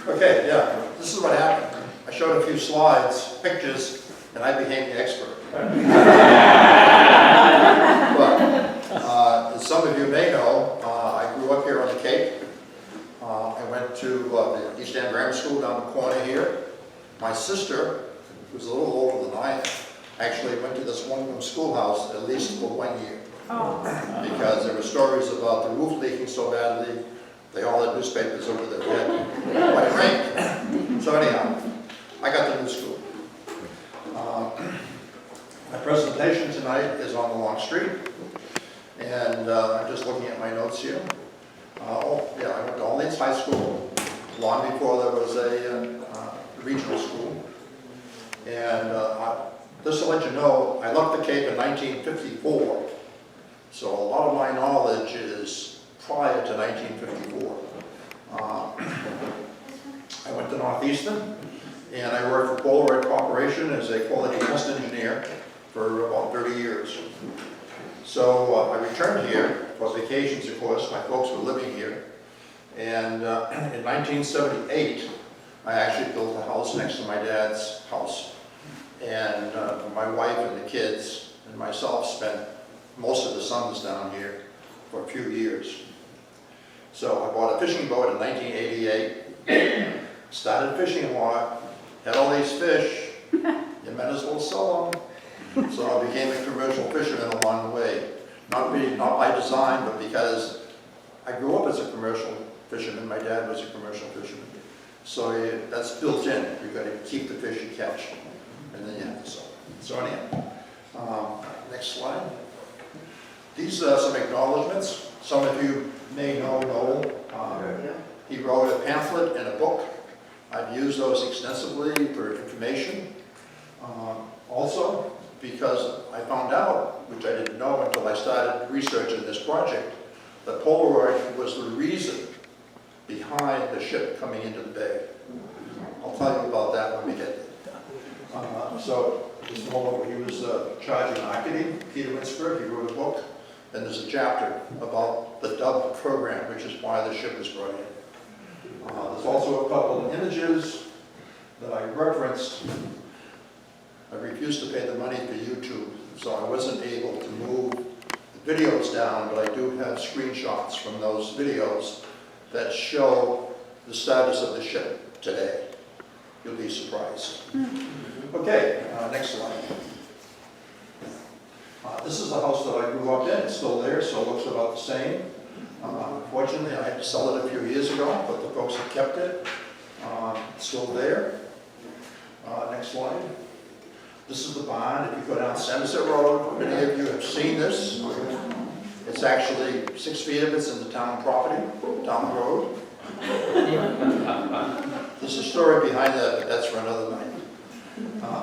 Okay, yeah, this is what happened. I showed a few slides, pictures, and I became the expert. But as some of you may know, I grew up here on the Cape. I went to the Eastham Grammar School down the corner here. My sister, who's a little older than I am, actually went to this one-room schoolhouse at least for 1 year. Oh. Because there were stories about the roof leaking so badly, they all had newspapers over their head when it rained. So anyhow, I got the new school. My presentation tonight is on the Longstreet, and I'm just looking at my notes here. Oh, yeah, I went to Orleans High School long before there was a regional school. And just to let you know, I left the Cape in 1954, so a lot of my knowledge is prior to 1954. I went to Eastham, and I worked for Polaroid Corporation as a quality test engineer for about 30 years. So I returned here for vacations, of course. My folks were living here. And in 1978, I actually built a house next to my dad's house. And my wife and the kids and myself spent most of the summers down here for a few years. So I bought a fishing boat in 1988, started fishing a lot, had all these fish, you might as well sell them. So I became a commercial fisherman along the way. Not by design, but because I grew up as a commercial fisherman. My dad was a commercial fisherman. So that's built in. You've got to keep the fish you catch, and then you have to sell. So anyhow, next slide. These are some acknowledgments. Some of you may know Noel. He wrote a pamphlet and a book. I've used those extensively for information. Also, because I found out, which I didn't know until I started researching this project, that Polaroid was the reason behind the ship coming into the bay. I'll tell you about that when we get there. So, this Noel, he was charging marketing. Peter Schwind, he wrote a book, and there's a chapter about the dub program, which is why the ship was brought in. There's also a couple of images that I referenced. I refused to pay the money for YouTube, so I wasn't able to move the videos down, but I do have screenshots from those videos that show the status of the ship today. You'll be surprised. Okay, next slide. This is the house that I grew up in. It's still there, so it looks about the same. Unfortunately, I had to sell it a few years ago, but the folks have kept it. It's still there. Next slide. This is the barn. If you go down Somerset Road, many of you have seen this. It's actually 6 feet of it's in the town property, down the road. There's a story behind that, but that's for another night.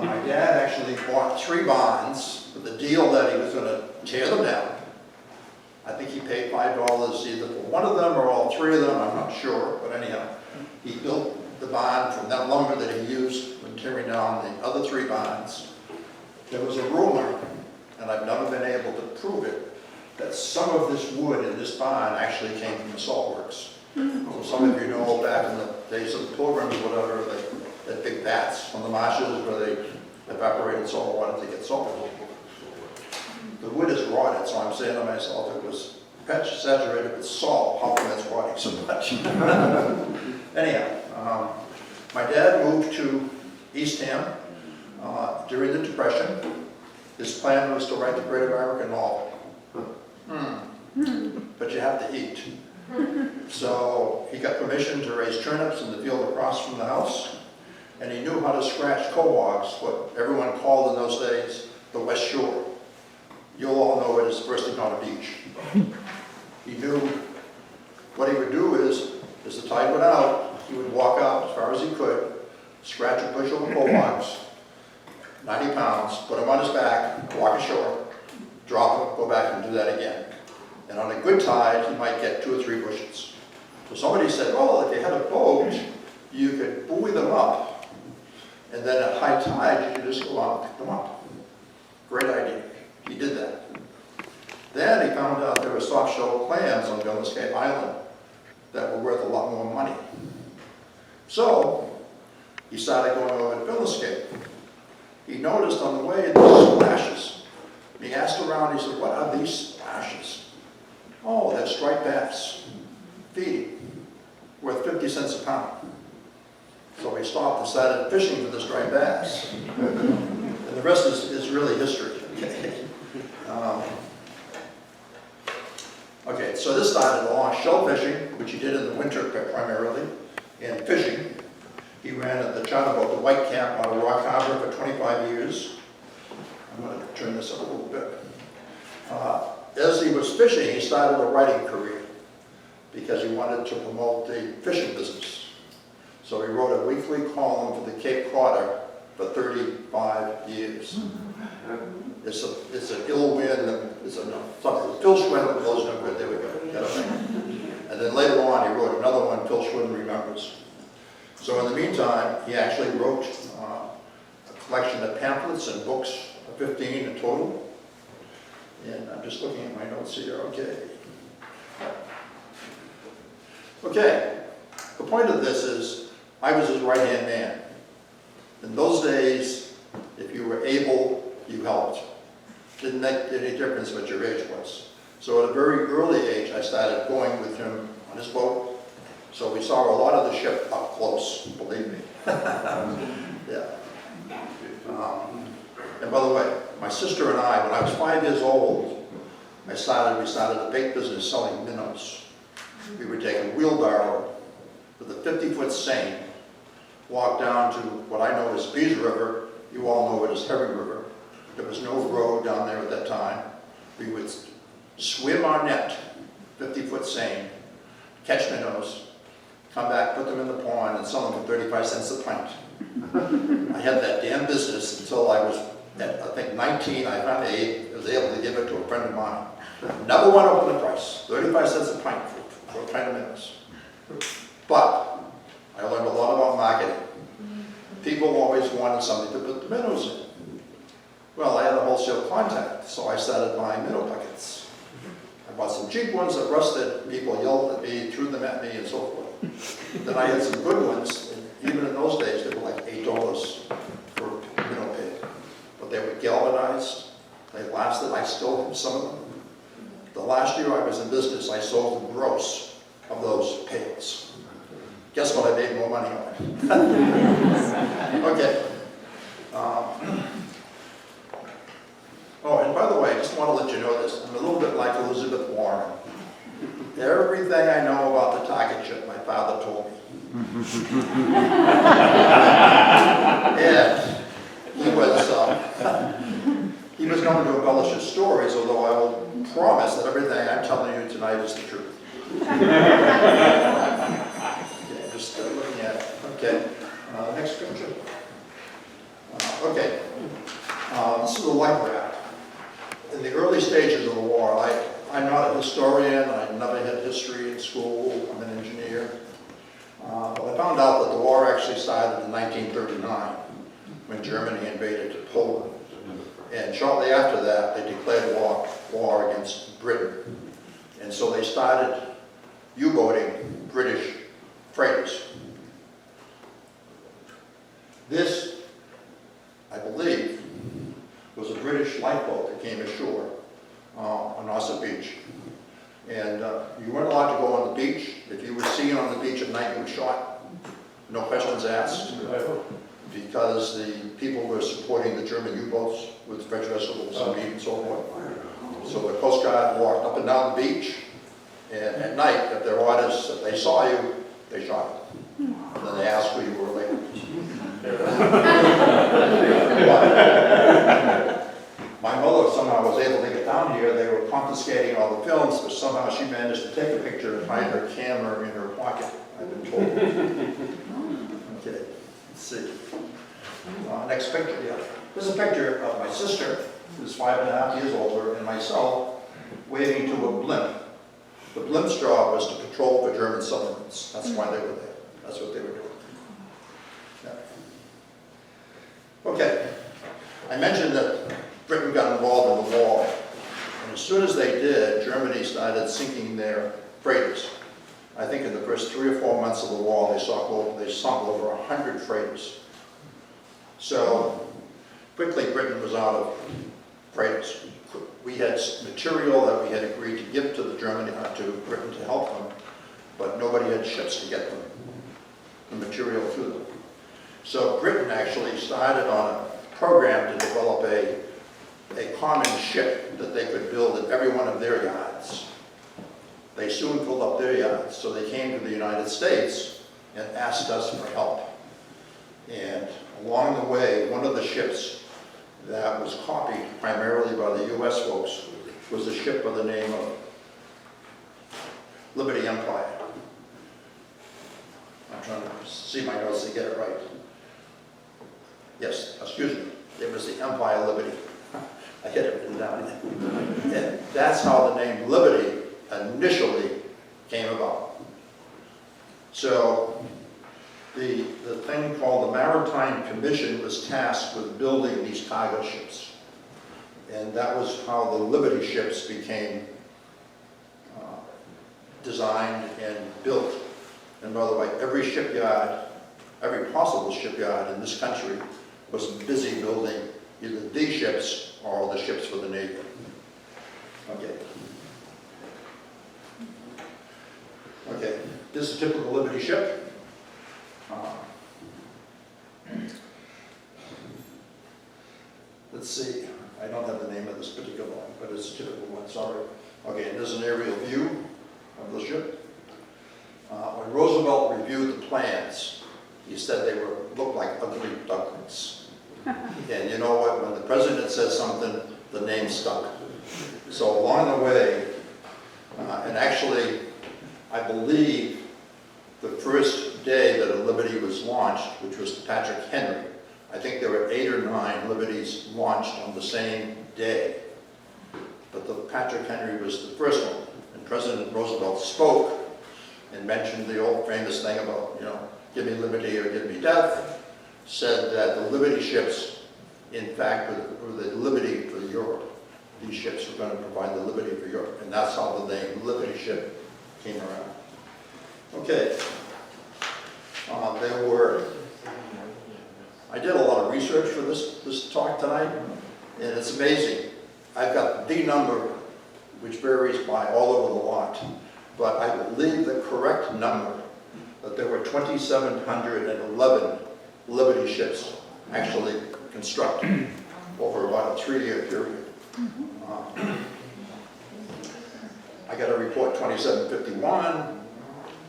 My dad actually bought 3 barns with the deal that he was going to tear them down. I think he paid $5 either for one of them or all 3 of them, I'm not sure, but anyhow, he built the barn from that lumber that he used when tearing down the other 3 barns. There was a rumor, and I've never been able to prove it, that some of this wood in this barn actually came from the salt works. So some of you know back in the days of the Pilgrims or whatever, they had big vats from the marshes where they evaporated salt water to get salt. The wood is rotted, so I'm saying to myself, it was saturated with salt. How come it's rotting so much? Anyhow, my dad moved to Eastham during the Depression. His plan was to write the great American novel. But you have to eat. So he got permission to raise turnips in the field across from the house, and he knew how to scratch cohogs, what everyone called in those days the West Shore. You'll all know it as First Encounter Beach. He knew what he would do is, as the tide went out, he would walk out as far as he could, scratch a bushel of cohogs, 90 pounds, put them on his back, walk ashore, drop them, go back and do that again. And on a good tide, he might get 2 or 3 bushels. So somebody said, well, if you had a boat, you could buoy them up, and then at high tide, you could just go out and pick them up. Great idea. He did that. Then he found out there were soft-shell clams on Cape Island that were worth a lot more money. So he started going over to Philoscape. He noticed on the way these splashes. He asked around, he said, what are these splashes? Oh, they're striped bass, feeding, worth 50 cents a pound. So he stopped and started fishing for the striped bass. And the rest is really history. Okay, so this started along shell fishing, which he did in the winter primarily, and fishing. He ran the charter boat, the White Cap, out of Rock Harbor for 25 years. I'm going to turn this up a little bit. As he was fishing, he started a writing career because he wanted to promote the fishing business. So he wrote a weekly column for the Cape Cod for 35 years. It's an ill wind, it's something. Phil Schwind blows no good, there we go. And then later on he wrote another one, Phil Schwind Remembers. So in the meantime, he actually wrote a collection of pamphlets and books, 15 in total. And I'm just looking at my notes here, okay. Okay, the point of this is, I was his right-hand man. In those days, if you were able, you helped. Didn't make any difference what your age was. So at a very early age, I started going with him on his boat. So we saw a lot of the ship up close, believe me. Yeah. And by the way, my sister and I, when I was 5 years old, we started a bait business selling minnows. We would take a wheelbarrow with a 50-foot seine, walk down to what I know as Bees River. You all know it as Herring River. There was no road down there at that time. We would swim our net, 50-foot seine, catch minnows, come back, put them in the pond, and sell them for 35 cents a pint. I had that damn business until I was, at, I think, 19. I finally was able to give it to a friend of mine. Never went up in the price, 35 cents a pint for a pint of minnows. But I learned a lot about marketing. People always wanted something to put the minnows in. Well, I had a wholesale contact, so I started buying minnow buckets. I bought some cheap ones that rusted. People yelled at me, threw them at me, and so forth. Then I had some good ones, and even in those days, they were like $8 for minnow pig. But they were galvanized. They lasted. I still have some of them. The last year I was in business, I sold the gross of those pails. Guess what I made more money on? Okay. Oh, and by the way, I just want to let you know this. I'm a little bit like Elizabeth Warren. Everything I know about the target ship, my father told me. And he was known to embellish his stories, although I will promise that everything I'm telling you tonight is the truth. Okay, just looking at it. Okay, next picture. Okay, this is a life raft. In the early stages of the war, I'm not a historian, I never had history in school, I'm an engineer. But I found out that the war actually started in 1939 when Germany invaded Poland. And shortly after that, they declared war against Britain. And so they started U-boating British freighters. This, I believe, was a British lifeboat that came ashore on Nauset Beach. And you weren't allowed to go on the beach. If you were seen on the beach at night, you were shot. No questions asked. Because the people were supporting the German U-boats with French vessels and so forth. So the Coast Guard walked up and down the beach, and at night, if their orders, if they saw you, they shot you. And then they asked who you were later. My mother somehow was able to get down here. They were confiscating all the films, but somehow she managed to take a picture and hide her camera in her pocket, I've been told. Okay, let's see. Next picture, yeah. This is a picture of my sister, who's 5.5 years older, and myself waving to a blimp. The blimp's job was to patrol for German submarines. That's why they were there. That's what they were doing. Yeah. Okay. I mentioned that Britain got involved in the war. And as soon as they did, Germany started sinking their freighters. I think in the first 3 or 4 months of the war, they sunk over 100 freighters. So quickly Britain was out of freighters. We had material that we had agreed to give to to Britain to help them, but nobody had ships to get them, the material to them. So Britain actually started on a program to develop a common ship that they could build at every one of their yards. They soon filled up their yards, so they came to the United States and asked us for help. And along the way, one of the ships that was copied primarily by the U.S. folks was a ship by the name of Liberty Empire. I'm trying to see my notes to get it right. Yes, excuse me, it was the Empire Liberty. I had it written down. And that's how the name Liberty initially came about. So the thing called the Maritime Commission was tasked with building these cargo ships. And that was how the Liberty ships became designed and built. And by the way, every shipyard, every possible shipyard in this country was busy building either these ships or the ships for the Navy. Okay. Okay, this is a typical Liberty ship. Let's see, I don't have the name of this particular one, but it's a typical one, sorry. Okay, and there's an aerial view of the ship. When Roosevelt reviewed the plans, he said they looked like ugly ducklings. And you know what, when the president says something, the name stuck. So along the way, and actually, I believe the first day that a Liberty was launched, which was the Patrick Henry, I think there were 8 or 9 Liberties launched on the same day. But the Patrick Henry was the first one. And President Roosevelt spoke and mentioned the old famous thing about, you know, give me liberty or give me death, said that the Liberty ships, in fact, were the Liberty for Europe. These ships were going to provide the Liberty for Europe, and that's how the name Liberty ship came around. Okay, I did a lot of research for this talk tonight, and it's amazing. I've got the number, which varies by all over the lot, but I believe the correct number, that there were 2,711 Liberty ships actually constructed over about a 3-year period. I got a report 2751,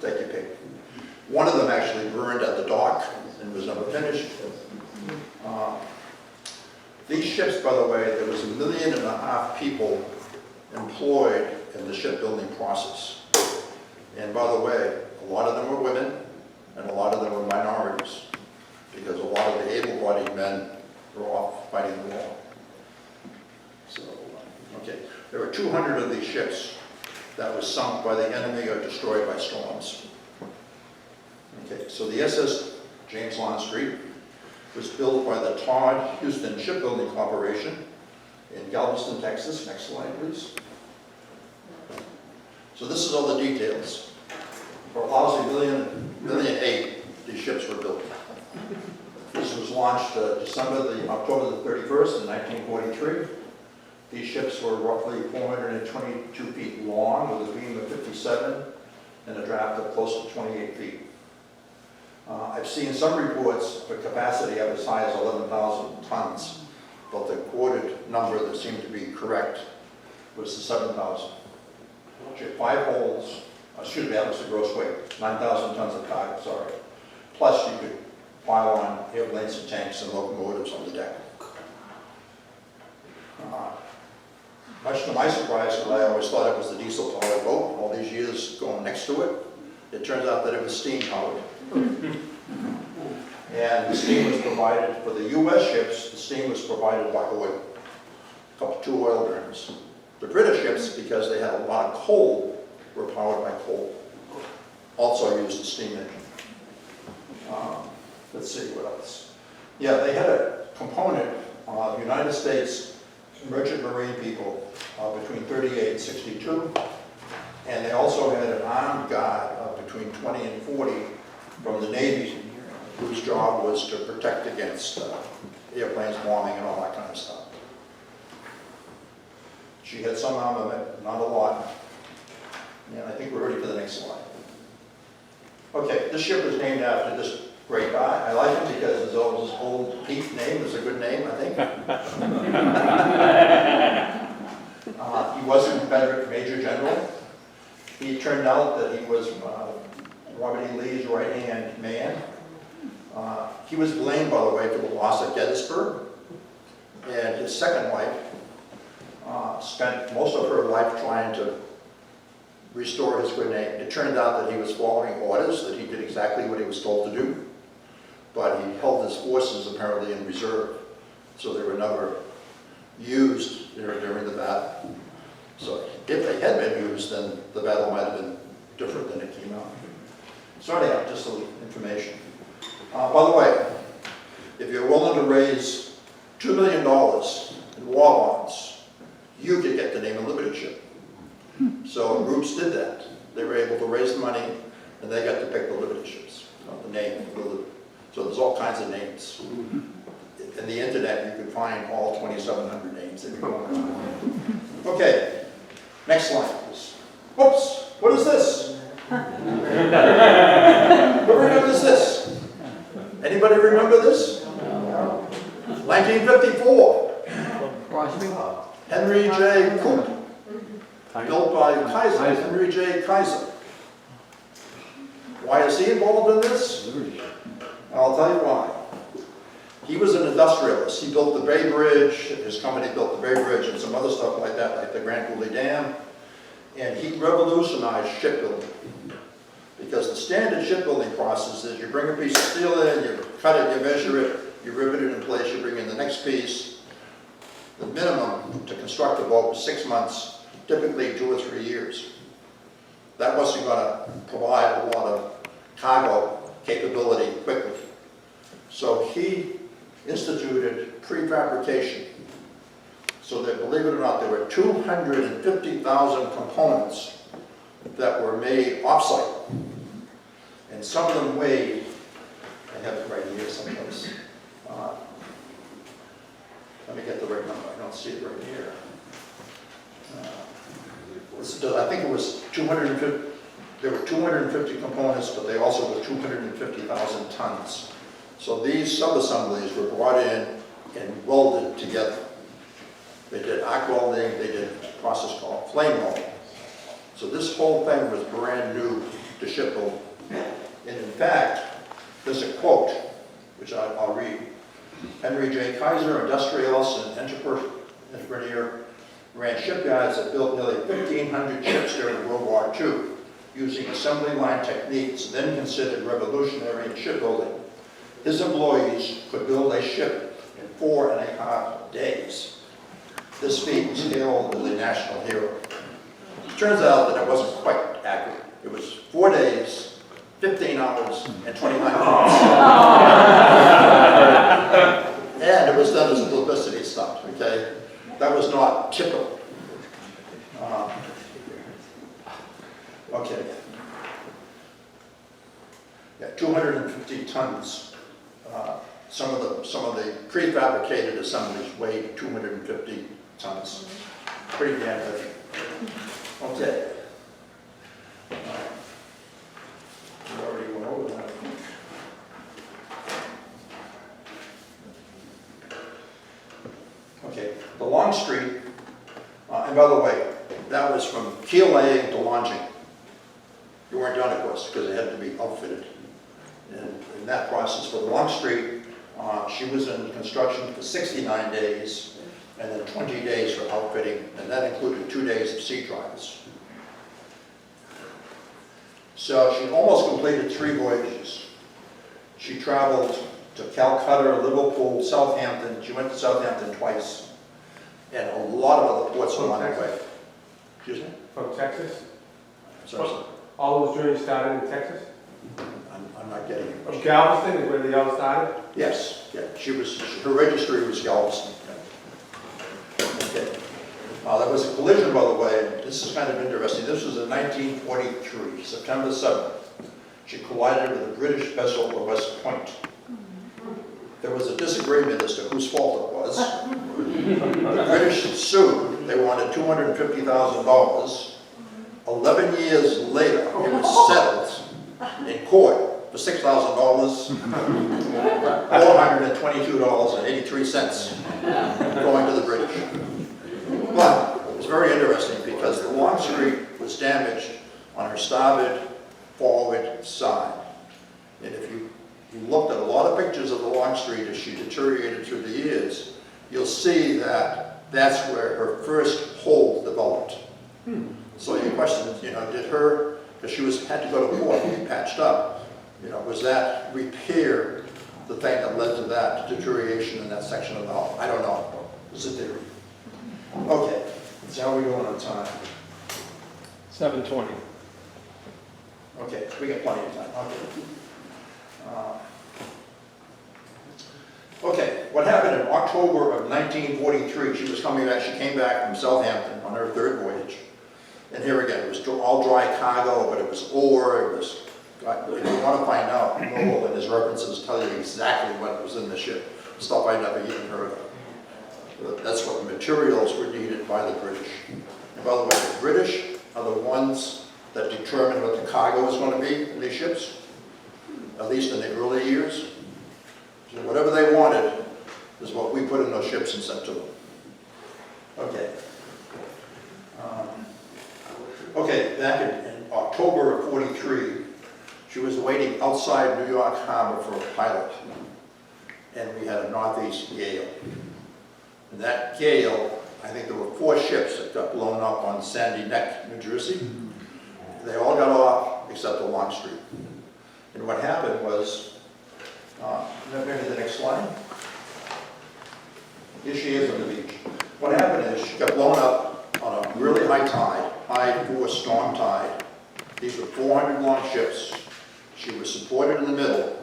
take your pick. One of them actually burned at the dock and was never finished. These ships, by the way, there was 1.5 million people employed in the shipbuilding process. And by the way, a lot of them were women and a lot of them were minorities, because a lot of the able-bodied men were off fighting the war. So, okay, there were 200 of these ships that were sunk by the enemy or destroyed by storms. Okay, so the SS James Longstreet was built by the Todd Houston Shipbuilding Corporation in Galveston, Texas. Next slide, please. So this is all the details. For a lousy $1.8 million, these ships were built. This was launched October the 31st in 1943. These ships were roughly 422 feet long with a beam of 57 and a draft of close to 28 feet. I've seen some reports of a capacity of as high as 11,000 tons, but the quoted number that seemed to be correct was the 7,000. She had 5 holds, excuse me, that was the gross weight, 9,000 tons of cargo, sorry. Plus you could pile on airplanes and tanks and locomotives on the deck. Much to my surprise, because I always thought it was the diesel-powered boat, all these years going next to it, it turns out that it was steam-powered. And the steam was provided, for the U.S. ships, the steam was provided by oil, 2 oil burners. The British ships, because they had a lot of coal, were powered by coal. Also used a steam engine. Let's see what else. Yeah, they had a component, United States merchant marine people between 38 and 62. And they also had an armed guard of between 20 and 40 from the Navy, whose job was to protect against airplanes bombing and all that kind of stuff. She had some armament, not a lot. And I think we're ready for the next slide. Okay, this ship was named after this great guy. I like him because his old Pete name is a good name, I think. He was a Confederate Major General. It turned out that he was Robert E. Lee's right-hand man. He was blamed, by the way, for the loss of Gettysburg. And his second wife spent most of her life trying to restore his good name. It turned out that he was following orders, that he did exactly what he was told to do, but he held his forces apparently in reserve, so they were never used during the battle. So if they had been used, then the battle might have been different than it came out. So anyhow, just a little information. By the way, if you're willing to raise $2 million in war bonds, you could get the name of Liberty ship. So groups did that. They were able to raise the money, and they got to pick the Liberty ships, the name. So there's all kinds of names. In the internet, you can find all 2,700 names if you want. Okay, next slide, please. Whoops, what is this? Who remembers this? Anybody remember this? 1954. Henry J. Coop. Built by Kaiser, Henry J. Kaiser. Why is he involved in this? I'll tell you why. He was an industrialist. He built the Bay Bridge, his company built the Bay Bridge and some other stuff like that, like the Grand Coulee Dam. And he revolutionized shipbuilding. Because the standard shipbuilding process is you bring a piece of steel in, you cut it, you measure it, you rivet it in place, you bring in the next piece. The minimum to construct a boat was 6 months, typically 2 or 3 years. That wasn't going to provide a lot of cargo capability quickly. So he instituted prefabrication. So that, believe it or not, there were 250,000 components that were made off-site. And some of them weighed, I have it right here someplace. Let me get the right number, I don't see it right here. I think it was 250, there were 250 components, but they also were 250,000 tons. So these sub-assemblies were brought in and welded together. They did arc welding, they did a process called flame welding. So this whole thing was brand new to shipbuilding. And in fact, there's a quote, which I'll read. Henry J. Kaiser, industrialist and entrepreneur, ran shipyards that built nearly 1,500 ships during World War II, using assembly line techniques then considered revolutionary in shipbuilding. His employees could build a ship in 4.5 days. This feat was hailed as a national hero. It turns out that it wasn't quite accurate. It was 4 days, 15 hours, and 29 minutes. And it was done as a publicity stunt, okay? That was not typical. Okay. Yeah, 250 tons. Some of the prefabricated assemblies weighed 250 tons. Pretty damn heavy. Okay. We already went over that. Okay, the Longstreet, and by the way, that was from keel laying to launching. You weren't done, of course, because it had to be outfitted. And in that process for the Longstreet, she was in construction for 69 days, and then 20 days for outfitting, and that included 2 days of sea trials. So she almost completed 3 voyages. She traveled to Calcutta, Liverpool, Southampton. She went to Southampton twice, and a lot of other ports along the way. Excuse me? From Texas? Sorry, sir. All those journeys started in Texas? I'm not getting it. From Galveston is where they all started? Yes, yeah. Her registry was Galveston. Okay. There was a collision, by the way. This is kind of interesting. This was in 1943, September 7th. She collided with a British vessel at West Point. There was a disagreement as to whose fault it was. The British sued. They wanted $250,000. 11 years later, it was settled in court for $6,000, $422.83 going to the British. But it was very interesting because the Longstreet was damaged on her starboard forward side. And if you looked at a lot of pictures of the Longstreet as she deteriorated through the years, you'll see that that's where her first hole developed. So your question is, did her, because she had to go to court and be patched up, was that repair the thing that led to that deterioration in that section of the hull? I don't know. It's a theory. Okay, so how are we doing on time? 7:20. Okay, we got plenty of time. Okay, what happened in October of 1943, she was coming back, she came back from Southampton on her third voyage. And here again, it was all dry cargo, but it was ore, it was, if you want to find out, Noble and his references tell you exactly what was in the ship, stuff I never even heard of. That's what the materials were needed by the British. And by the way, the British are the ones that determine what the cargo is going to be in these ships, at least in the early years. So whatever they wanted is what we put in those ships and sent to them. Okay. Okay, back in October of 43, she was waiting outside New York Harbor for a pilot, and we had a northeast gale. And that gale, I think there were 4 ships that got blown up on Sandy Neck, New Jersey. They all got off except the Longstreet. And what happened was, maybe the next slide. Here she is on the beach. What happened is she got blown up on a really high tide, high force storm tide. These were 400 long ships. She was supported in the middle.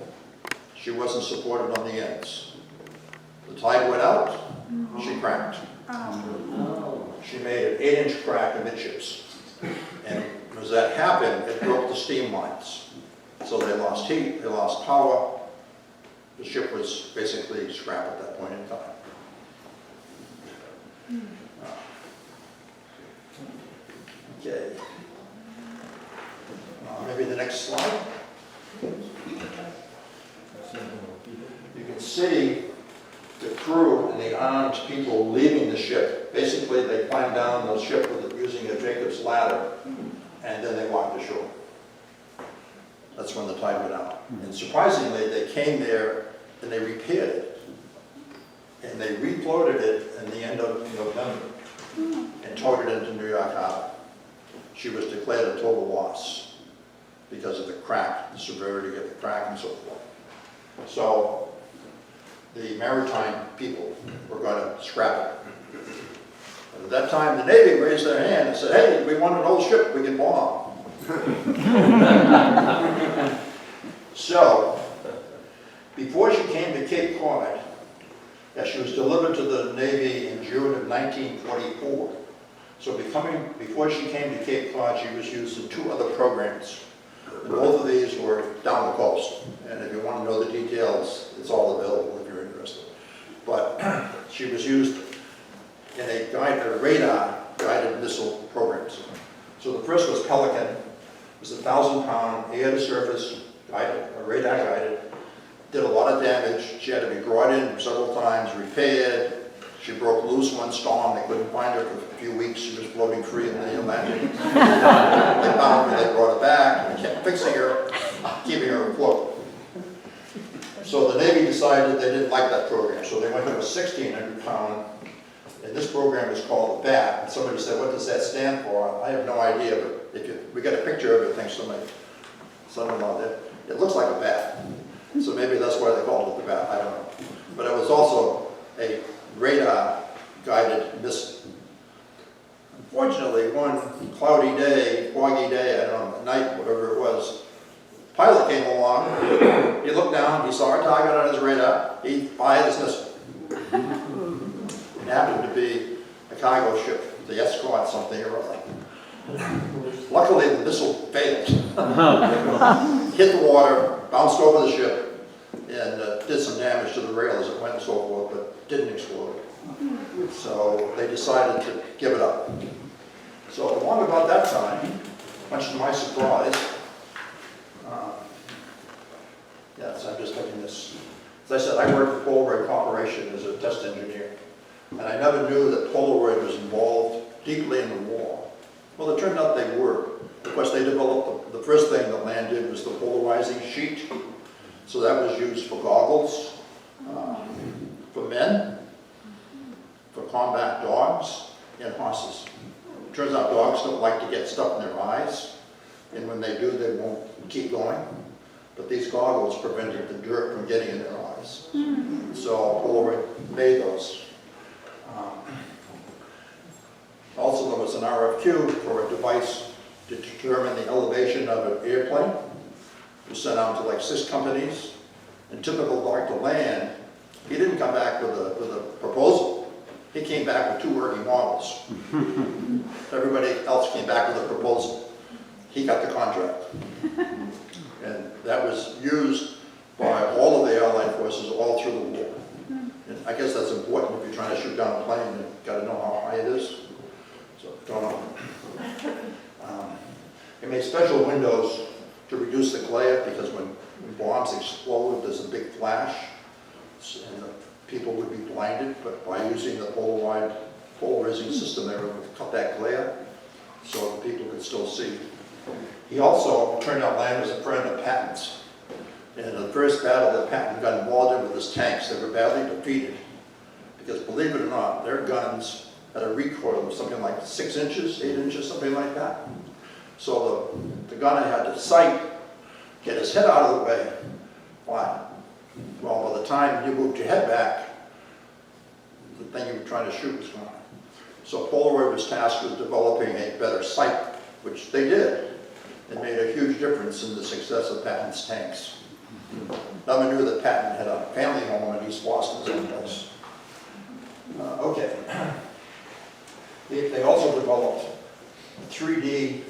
She wasn't supported on the ends. The tide went out, she cracked. She made an 8-inch crack amidships. And as that happened, it broke the steam lines. So they lost heat, they lost power. The ship was basically scrapped at that point in time. Okay. Maybe the next slide. You can see the crew and the armed people leaving the ship. Basically, they climbed down the ship using a Jacob's ladder, and then they walked ashore. That's when the tide went out. And surprisingly, they came there and they repaired it. And they refloated it in the end of November and towed it into New York Harbor. She was declared a total loss because of the crack, the severity of the crack and so forth. So the maritime people were going to scrap it. And at that time, the Navy raised their hand and said, hey, we want an old ship we can bomb. So, before she came to Cape Cod, she was delivered to the Navy in June of 1944. So before she came to Cape Cod, she was used in 2 other programs. And both of these were down the coast. And if you want to know the details, it's all available if you're interested. But she was used in a radar-guided missile programs. So the first was Pelican. It was a 1,000-pound air-to-surface radar-guided. Did a lot of damage. She had to be brought in several times, repaired. She broke loose one storm. They couldn't find her for a few weeks. She was floating free in the Atlantic. They found her, they brought her back, and they kept fixing her, keeping her afloat. So the Navy decided they didn't like that program, so they went to a 1,600-pound, and this program is called the BAT. And somebody said, what does that stand for? I have no idea, but we got a picture of it thanks to my son-in-law there. It looks like a bat. So maybe that's why they called it the BAT, I don't know. But it was also a radar-guided missile. Unfortunately, one cloudy day, foggy day, I don't know, night, whatever it was, pilot came along, he looked down, he saw a target on his radar, he fired his missile. It happened to be a cargo ship, the Escort something or other. Luckily, the missile failed. hit the water, bounced over the ship, and did some damage to the rail as it went and so forth, but didn't explode. So they decided to give it up. So along about that time, much to my surprise, yes, I'm just looking at this. As I said, I worked for Polaroid Corporation as a test engineer, and I never knew that Polaroid was involved deeply in the war. Well, it turned out they were. Of course, they developed, the first thing that land did was the polarizing sheet. So that was used for goggles, for men, for combat dogs, and horses. It turns out dogs don't like to get stuff in their eyes, and when they do, they won't keep going. But these goggles prevented the dirt from getting in their eyes. So Polaroid made those. Also, there was an RFQ for a device to determine the elevation of an airplane. It was sent out to like 6 companies. And typical Dr. Land, he didn't come back with a proposal. He came back with 2 working models. Everybody else came back with a proposal. He got the contract. And that was used by all of the Allied forces all through the war. And I guess that's important if you're trying to shoot down a plane. You've got to know how high it is. So, don't know. It made special windows to reduce the glare, because when bombs explode, there's a big flash, and the people would be blinded. But by using the polarizing system, they were able to cut that glare so the people could still see. He also turned out Land was a friend of Patton's. And in the first battle that Patton got involved in with his tanks, they were badly defeated. Because believe it or not, their guns had a recoil of something like 6 inches, 8 inches, something like that. So the gunner had to sight, get his head out of the way. Why? Well, by the time you moved your head back, the thing you were trying to shoot was gone. So Polaroid was tasked with developing a better sight, which they did. It made a huge difference in the success of Patton's tanks. Never knew that Patton had a family home in East Boston someplace. Okay. They also developed 3D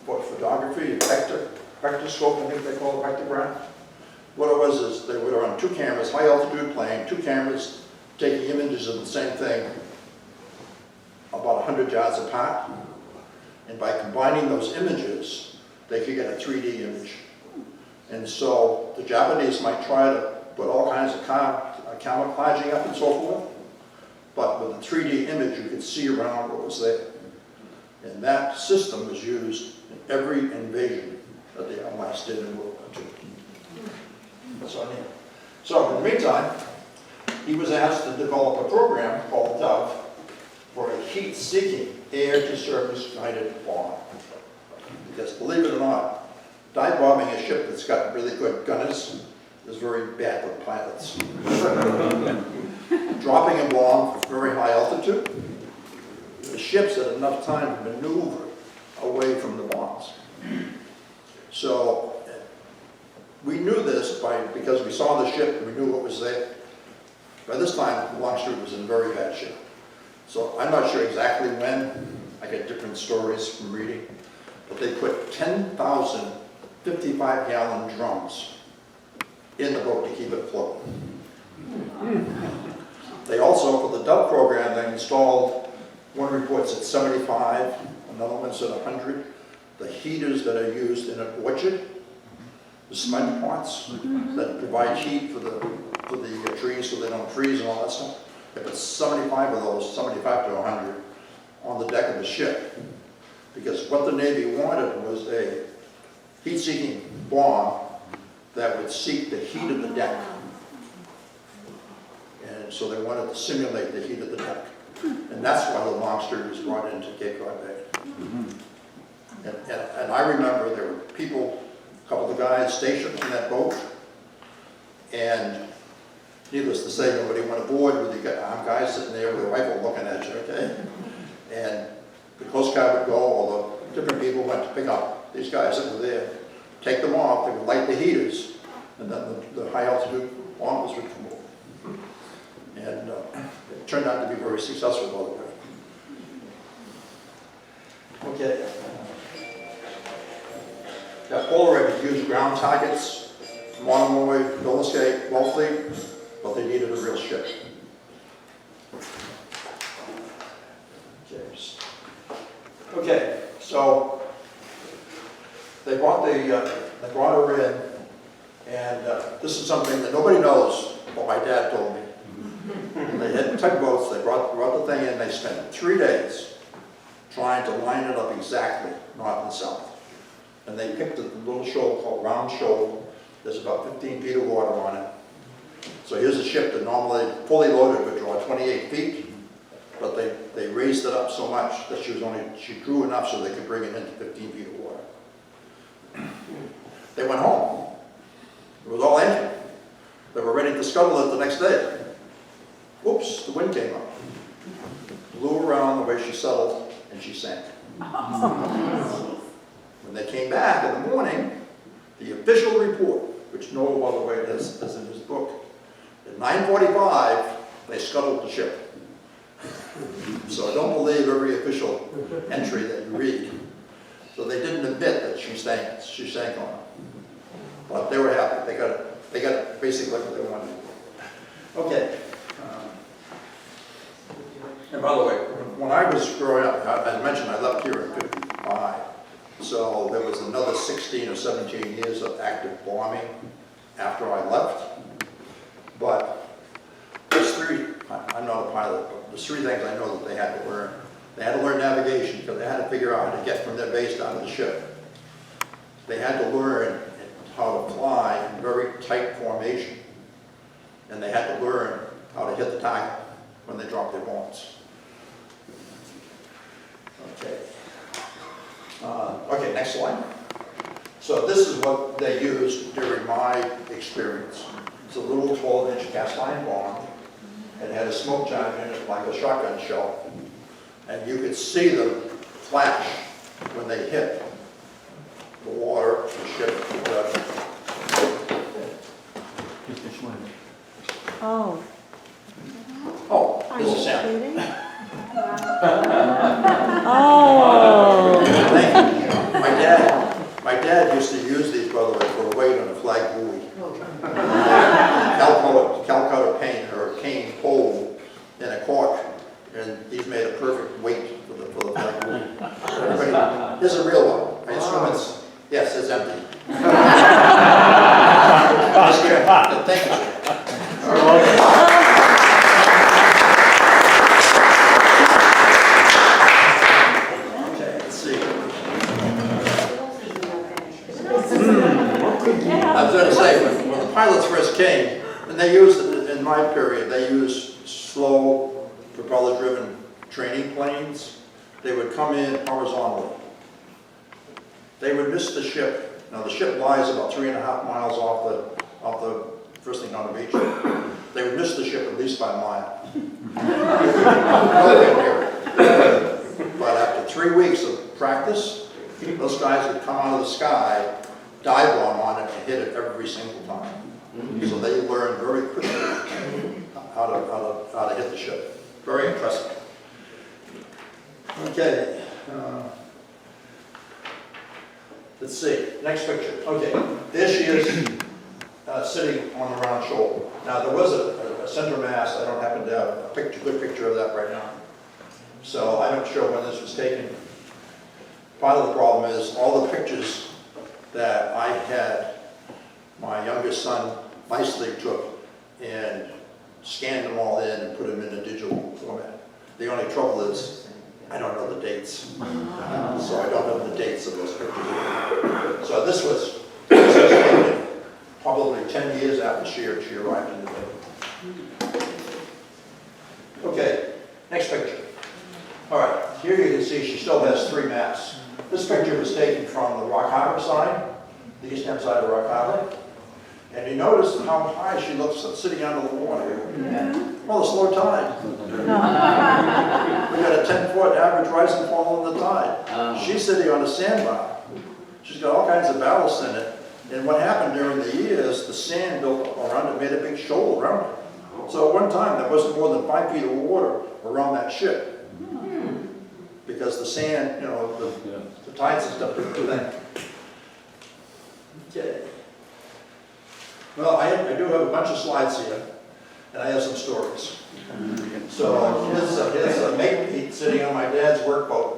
photography, vectorscope, I think they call it, vectograph. What it was is they would run 2 cameras, high altitude plane, 2 cameras taking images of the same thing about 100 yards apart. And by combining those images, they could get a 3D image. And so the Japanese might try to put all kinds of camouflaging up and so forth, but with a 3D image, you could see around what was there. And that system was used in every invasion that the Allies did in World War II. That's on him. So in the meantime, he was asked to develop a program called DOVE for a heat-seeking air-to-surface guided bomb. Because believe it or not, dive bombing a ship that's got really good gunners is very bad for pilots. Dropping a bomb at very high altitude, the ships had enough time to maneuver away from the bombs. So we knew this because we saw the ship and we knew what was there. By this time, Longstreet was in very bad shape. So I'm not sure exactly when. I get different stories from reading. But they put 10,000 55-gallon drums in the boat to keep it afloat. They also, for the DOVE program, they installed, one report said 75, another one said 100, the heaters that are used in an orchard, the cement pots that provide heat for the trees so they don't freeze and all that stuff. They put 75 of those, 75 to 100, on the deck of the ship. Because what the Navy wanted was a heat-seeking bomb that would seek the heat of the deck. And so they wanted to simulate the heat of the deck. And that's why the Longstreet was brought into Cape Cod Bay. And I remember there were people, a couple of guys stationed in that boat, and needless to say, nobody went aboard with the armed guys sitting there with a rifle looking at you, okay? And the Coast Guard would go, or the different people went to pick up these guys that were there, take them off, they would light the heaters, and then the high altitude bombers would come over. And it turned out to be very successful, by the way. Okay. That Polaroid would use ground targets, monomoy, Billisgate, Wellfleet, but they needed a real ship. Okay, so they brought her in, and this is something that nobody knows, but my dad told me. They had tugboats, they brought the thing in, they spent 3 days trying to line it up exactly, north and south. And they picked a little shoal called Round Shoal. There's about 15 feet of water on it. So here's a ship that normally, fully loaded, would draw 28 feet, but they raised it up so much that she drew enough so they could bring it into 15 feet of water. They went home. It was all engine. They were ready to scuttle it the next day. Whoops, the wind came up. Blew around the way she settled, and she sank. When they came back in the morning, the official report, which Noah, by the way, is in his book, at 9:45, they scuttled the ship. So I don't believe every official entry that you read. So they didn't admit that she sank on them. But they were happy. They got basically what they wanted. Okay. And by the way, when I was growing up, as I mentioned, I left here in '55. So there was another 16 or 17 years of active bombing after I left. But there's I'm not a pilot, but there's 3 things I know that they had to learn. They had to learn navigation because they had to figure out how to get from their base down to the ship. They had to learn how to fly in very tight formation. And they had to learn how to hit the target when they dropped their bombs. Okay. Okay, next slide. So this is what they used during my experience. It's a little 12-inch cast iron bomb. It had a smoke charge in it like a shotgun shell. And you could see them flash when they hit the water, the ship, whatever. Mr. Schwind. Oh. Oh, this is Sam. Kidding? Oh. Thank you. My dad used to use these, by the way, for a weight on a flag buoy. Calcutta paint or a cane pole in a cork, and these made a perfect weight for the flag buoy. Everybody, this is a real one. I assume it's, yes, it's empty. Thank you. I was going to say, when the pilots first came, and they used, in my period, they used slow, propeller-driven training planes. They would come in horizontally. They would miss the ship. Now the ship lies about 3.5 miles off the first thing on the beach. They would miss the ship at least by a mile. Nowhere near it. But after 3 weeks of practice, those guys would come out of the sky, dive bomb on it, and hit it every single time. So they learned very quickly how to hit the ship. Very impressive. Okay. Let's see. Next picture. Okay. There she is, sitting on the round shoal. Now there was a center mast. I don't happen to have a good picture of that right now. So I'm not sure when this was taken. Part of the problem is all the pictures that I had, my youngest son nicely took and scanned them all in and put them in a digital format. The only trouble is I don't know the dates. So I don't know the dates of those pictures. So this was taken probably 10 years after she arrived in the Navy. Okay, next picture. All right, here you can see she still has 3 masts. This picture was taken from the Rock Harbor side, the Eastham side of Rock Harbor. And you notice how high she looks sitting under the water. Well, it's low tide. We got a 10-foot average rise and fall in the tide. She's sitting on a sandbar. She's got all kinds of ballast in it. And what happened during the years, the sand built up around it, made a big shoal around it. So at one time, there wasn't more than 5 feet of water around that ship. Because the sand, you know, the tides and stuff didn't do that. Okay. Well, I do have a bunch of slides here, and I have some stories. So here's a make-meat sitting on my dad's workboat.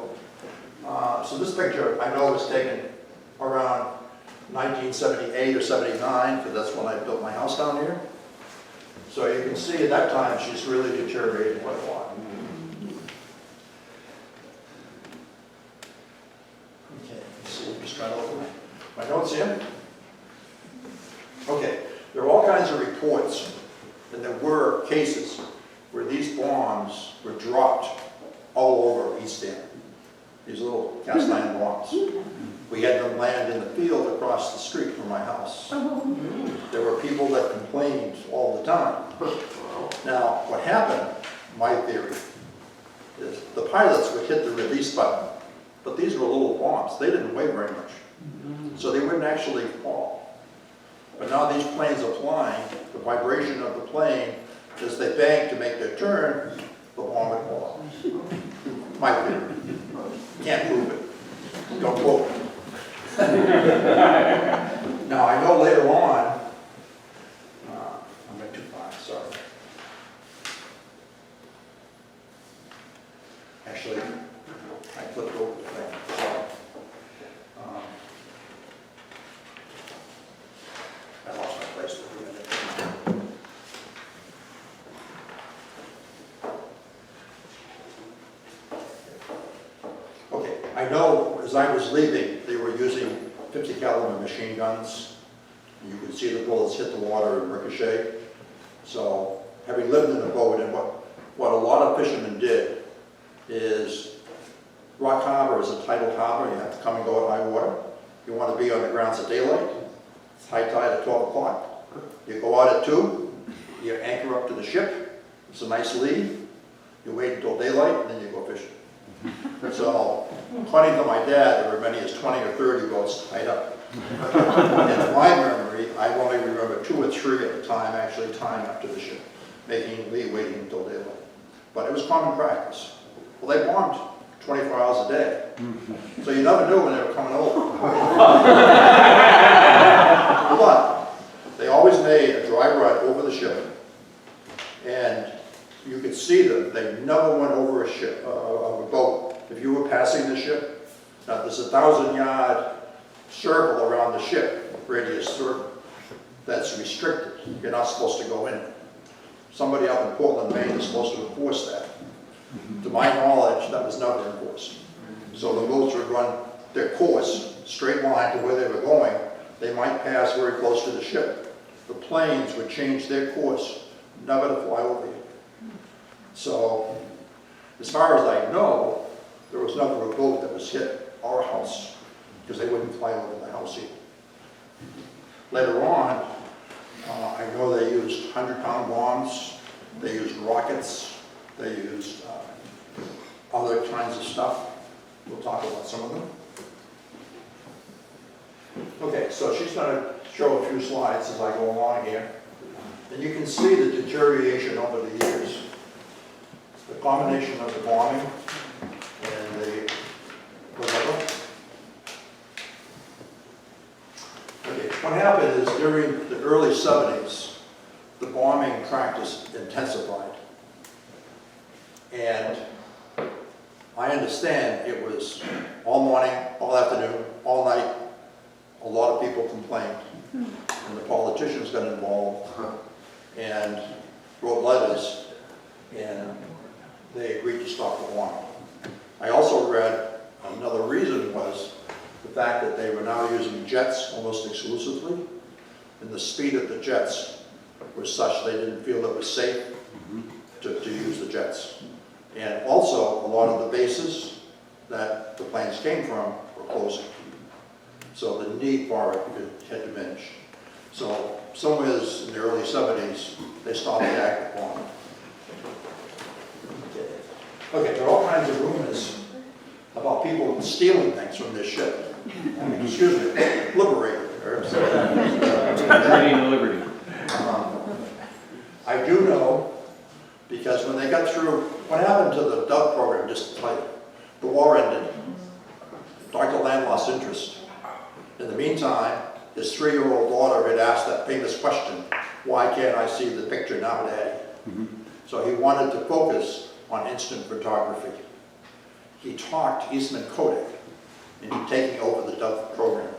So this picture I know was taken around 1978 or 79, because that's when I built my house down here. So you can see at that time she's really deteriorated quite a lot. Okay, let's see, just trying to look at my notes here. Okay, there are all kinds of reports, and there were cases where these bombs were dropped all over Eastham. These little cast iron bombs. We had them land in the field across the street from my house. There were people that complained all the time. Now, what happened, my theory, is the pilots would hit the release button, but these were little bombs. They didn't weigh very much, so they wouldn't actually fall. But now these planes are flying, the vibration of the plane, as they bank to make their turn, the bomb would fall. My theory. Can't prove it. Don't quote me. Now, I know later on, I went too far, sorry. Actually, I flipped over the thing, sorry. I lost my place for a minute. Okay, I know as I was leaving, they were using 50 caliber machine guns. You could see the bullets hit the water and ricochet. So, having lived in a boat, and what a lot of fishermen did is, Rock Harbor is a tidal harbor. You have to come and go at high water. You want to be on the grounds at daylight. It's high tide at 12 o'clock. You go out at 2. You anchor up to the ship. It's a nice lead. You wait until daylight, and then you go fishing. So, according to my dad, there were many as 20 or 30 boats tied up. In my memory, I only remember 2 or 3 at a time actually tying up to the ship, making Lee waiting until daylight. But it was common practice. Well, they bombed 24 hours a day, so you never knew when they were coming over. But they always made a dry run over the ship, and you could see them. They never went over a ship, a boat. If you were passing the ship, now there's a 1,000-yard circle around the ship, radius circle, that's restricted. You're not supposed to go in it. Somebody up in Portland, Maine is supposed to enforce that. To my knowledge, that was never enforced. So the boats would run their course, straight line to where they were going. They might pass very close to the ship. The planes would change their course, never to fly over you. So, as far as I know, there was never a boat that was hit our house, because they wouldn't fly over the house either. Later on, I know they used 100-pound bombs, they used rockets, they used other kinds of stuff. We'll talk about some of them. Okay, so she's going to show a few slides as I go along here. And you can see the deterioration over the years. The combination of the bombing and the whatever. Okay, what happened is during the early 70s, the bombing practice intensified. And I understand it was all morning, all afternoon, all night. A lot of people complained. And the politicians got involved and wrote letters, and they agreed to stop the bombing. I also read another reason was the fact that they were now using jets almost exclusively, and the speed of the jets was such they didn't feel it was safe to use the jets. And also, a lot of the bases that the planes came from were closing. So the need for it had diminished. So somewhere in the early 70s, they stopped the active bombing. Okay, there are all kinds of rumors about people stealing things from this ship. Excuse me, liberated. Liberty and liberty. I do know, because when they got through, what happened to the Dove program, just to tell you, the war ended. Dr. Land lost interest. In the meantime, his 3-year-old daughter had asked that famous question, why can't I see the picture now, Daddy? So he wanted to focus on instant photography. He talked Eastman Kodak into taking over the Dove program,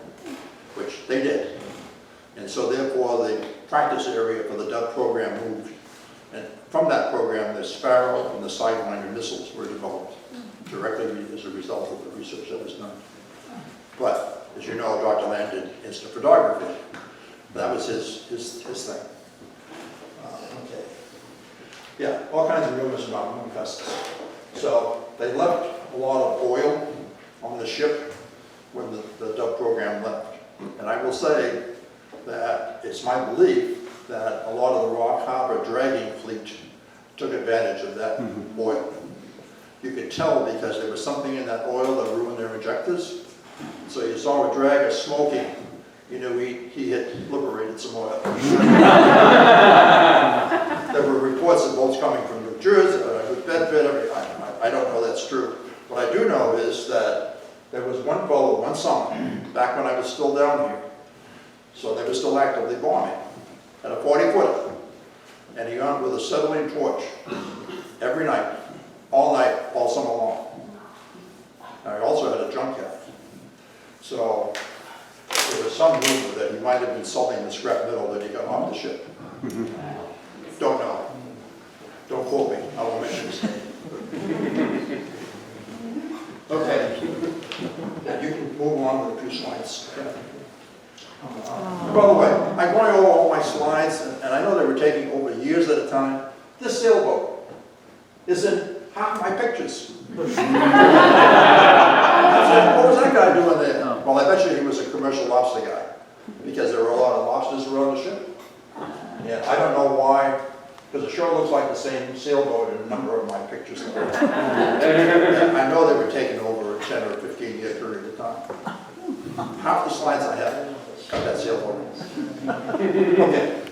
which they did. And so therefore the practice area for the Dove program moved. And from that program, the Sparrow and the Sidewinder missiles were developed directly as a result of the research that was done. But as you know, Dr. Land did instant photography. That was his thing. Okay. Yeah, all kinds of rumors about moon pests. So they left a lot of oil on the ship when the Dove program left. And I will say that it's my belief that a lot of the Rock Harbor dragging fleet took advantage of that oil. You could tell because there was something in that oil that ruined their injectors. So you saw a dragger smoking, you knew he had liberated some oil. There were reports of boats coming from New Jersey, Bedford, I don't know that's true. What I do know is that there was one fellow one summer, back when I was still down here, so they were still actively bombing, at a 40-footer, and he went with a acetylene torch every night, all summer long. Now he also had a junkyard. So there was some rumor that he might have been selling the scrap metal that he got off the ship. Don't know. Don't quote me. I won't mention his name. Okay. Now you can move on with a few slides. By the way, I'm going over all my slides, and I know they were taking over years at a time. This sailboat is in half my pictures. I said, what was that guy doing there? Well, I bet you he was a commercial lobster guy, because there were a lot of lobsters around the ship. And I don't know why, because it sure looks like the same sailboat in a number of my pictures. I know they were taken over a 10 or 15-year period of time. Half the slides I have got that sailboat. Okay.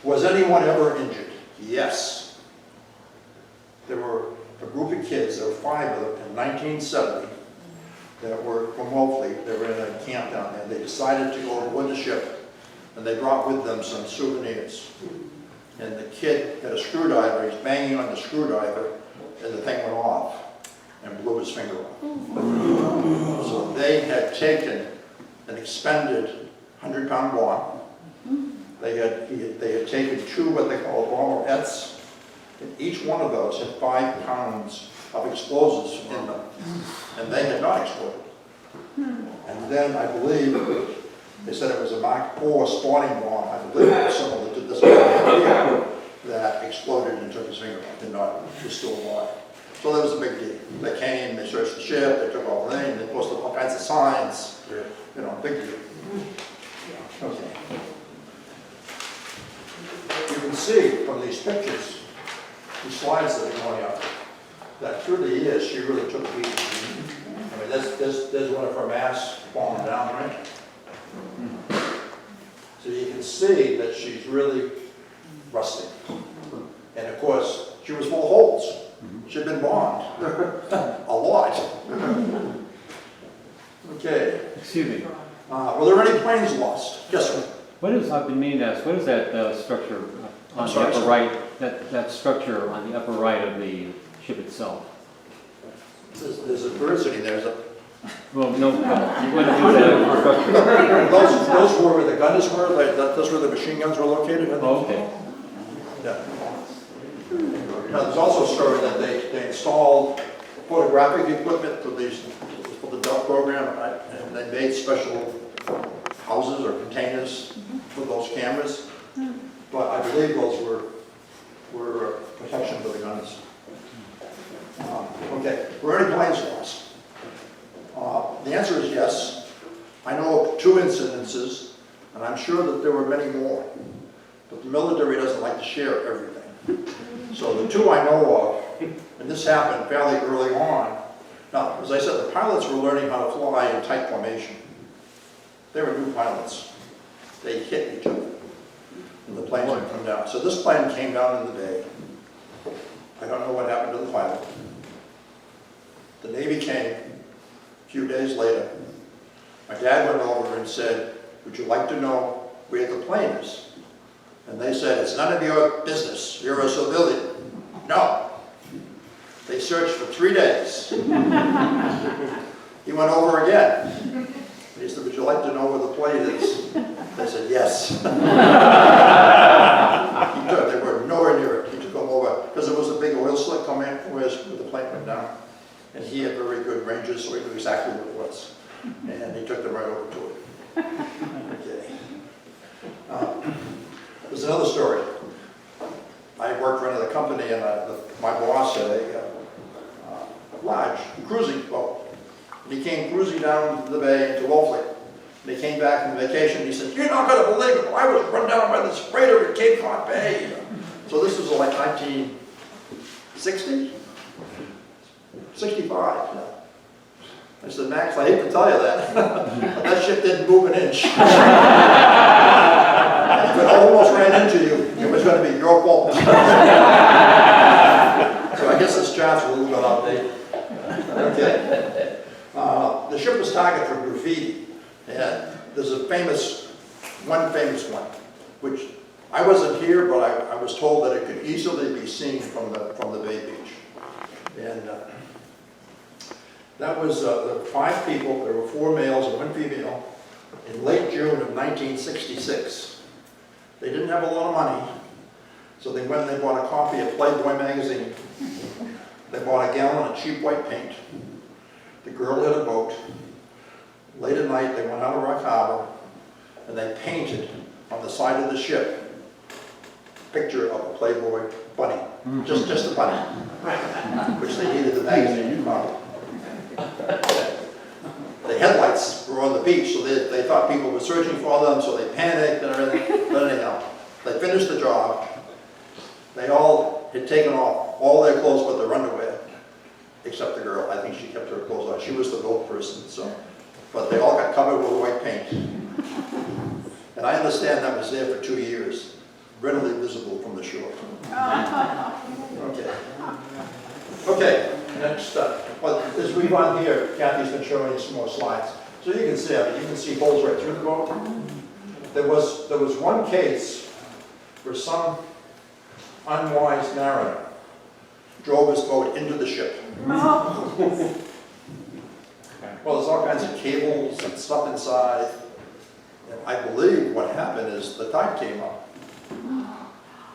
Was anyone ever injured? Yes. There were a group of kids, there were 5 of them in 1970 that were from Wolfley. They were in a camp down there. They decided to go aboard the ship, and they brought with them some souvenirs. And the kid had a screwdriver, he's banging on the screwdriver, and the thing went off and blew his finger off. So they had taken an expended 100-pound bomb. They had taken 2 what they call bomberettes, and each one of those had 5 pounds of explosives in them, and they had not exploded. And then I believe they said it was a Mark IV spawning bomb. I believe it was similar to this one here that exploded and took his finger off, did not, was still alive. So that was a big deal. They came, they searched the ship, they took all the things, they posted all kinds of signs. You know, big deal. Okay. You can see from these pictures, the slides that are going up, that through the years she really took a beating. I mean, there's one of her masts falling down, right? So you can see that she's really rusting. And of course, she was full of holes. She'd been bombed a lot. Okay. Excuse me. Were there any planes lost? Yes, sir. What is, I've been meaning to ask, what is that structure on the upper right, that structure on the upper right of the ship itself? There's a bird sitting there. Well, no, you wouldn't use that structure. Those were where the gunners were, that's where the machine guns were located. Oh, okay. Yeah. Now, there's also a story that they installed photographic equipment for the Dove program, and they made special houses or containers for those cameras. But I believe those were protection for the guns. Okay, were any planes lost? The answer is yes. I know of 2 incidences, and I'm sure that there were many more. But the military doesn't like to share everything. So the 2 I know of, and this happened fairly early on. Now, as I said, the pilots were learning how to fly in tight formation. They were new pilots. They hit each other, and the planes would come down. So this plane came down in the bay. I don't know what happened to the pilot. The Navy came a few days later, My dad went over and said, would you like to know where the plane is? And they said, it's none of your business. You're a civilian. No. They searched for 3 days. He went over again. He said, would you like to know where the plane is? They said, yes. They were nowhere near it. He took them over, because there was a big oil slick coming in where the plane went down. And he had very good ranges, so he knew exactly what it was. And he took them right over to it. Okay. There's another story. I worked for another company, and my boss had a large cruising boat. And he came cruising down the bay into Wolfley. And he came back from vacation, and he said, you're not going to believe it, I was run down by this freighter at Cape Cod Bay. So this was like 1960? 65. I said, Max, I hate to tell you that, but that ship didn't move an inch. If it almost ran into you, it was going to be your fault. So I guess this chart's a little bit outdated. Okay. The ship was targeted for graffiti, and there's one famous one, which I wasn't here, but I was told that it could easily be seen from the Bay Beach. And that was the 5 people. There were 4 males and 1 female in late June of 1966. They didn't have a lot of money, so they went and they bought a copy of Playboy magazine. They bought a gallon of cheap white paint. The girl had a boat. Late at night, they went out of Rock Harbor, and they painted on the side of the ship a picture of a Playboy bunny, just a bunny, which they needed the magazine copy. The headlights were on the beach, so they thought people were searching for them, so they panicked and everything. But anyhow, they finished the job. They all had taken off all their clothes but their underwear, except the girl. I think she kept her clothes on. She was the boat person, so. But they all got covered with white paint. And I understand that was there for 2 years, readily visible from the shore. Okay. Okay, next up. Well, as we run here, Kathy's been showing you some more slides. So you can see, you can see holes right through the boat. There was one case where some unwise mariner drove his boat into the ship. Well, there's all kinds of cables and stuff inside. And I believe what happened is the tide came up.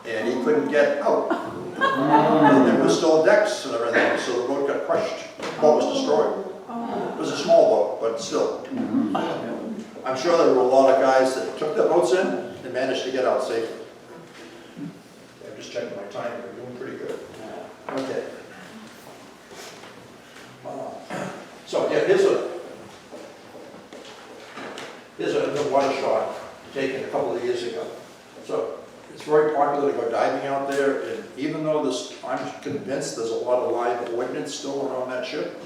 And he couldn't get out. And there were still decks and everything, so the boat got crushed. The boat was destroyed. It was a small boat, but still. I'm sure there were a lot of guys that took their boats in and managed to get out safely. I'm just checking my time, we're doing pretty good. Okay. So yeah, here's a water shot taken a couple of years ago. So it's very popular to go diving out there, and even though I'm convinced there's a lot of live ordnance still around that ship,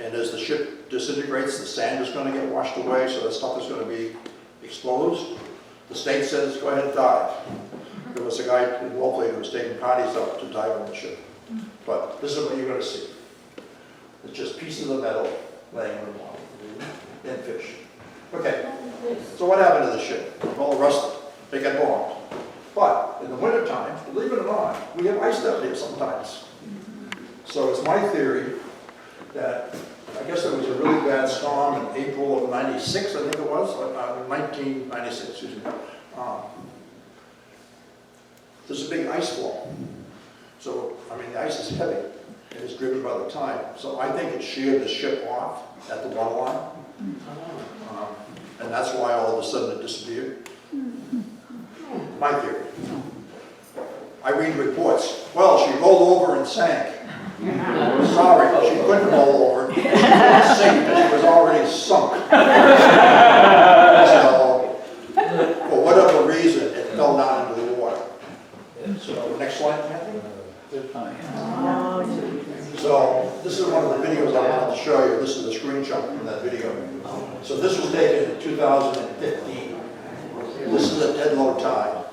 and as the ship disintegrates, the sand is going to get washed away, so that stuff is going to be exposed. The state says, go ahead and dive. There was a guy in Wolfley who was taking parties out to dive on the ship. But this is what you're going to see. It's just pieces of metal laying on the bottom, and fish. Okay, so what happened to the ship? Well, it rusted. They got bombed. But in the wintertime, believe it or not, we have ice out here sometimes. So it's my theory that, I guess there was a really bad storm in April of '96, I think it was, 1996, excuse me. There's a big ice flow. So, I mean, the ice is heavy. It is driven by the tide. So I think it sheared the ship off at the waterline. And that's why all of a sudden it disappeared. My theory. I read reports. Well, she rolled over and sank. Sorry, she couldn't roll over. She couldn't sink because she was already sunk. So, for whatever reason, it fell down into the water. So, next slide, Kathy. So, this is one of the videos I wanted to show you. This is a screenshot from that video. So this was taken in 2015. This is a dead low tide.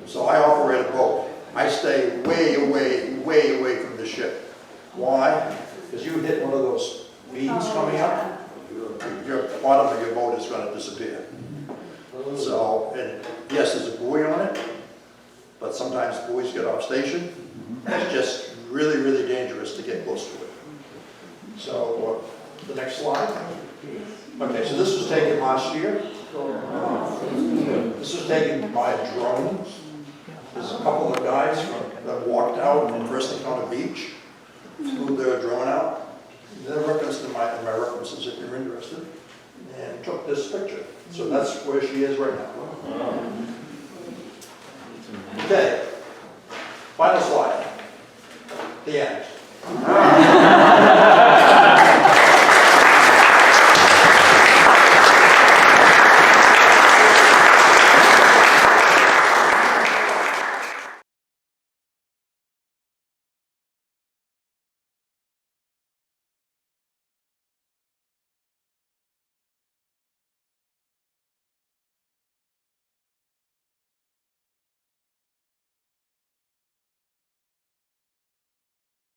So I operate a boat. I stay way away from the ship. Why? Because you hit one of those beams coming up, you're bottom of your boat is gonna disappear. So, and yes, there's a buoy on it, but sometimes buoys get off station. It's just really, really dangerous to get close to it. So, the next slide. Okay, so this was taken last year. This was taken by a drone. There's a couple of guys that walked out in First Encounter Beach, flew their drone out. They're referenced in my references if you're interested, and took this picture. So that's where she is right now. Okay, final slide, the end.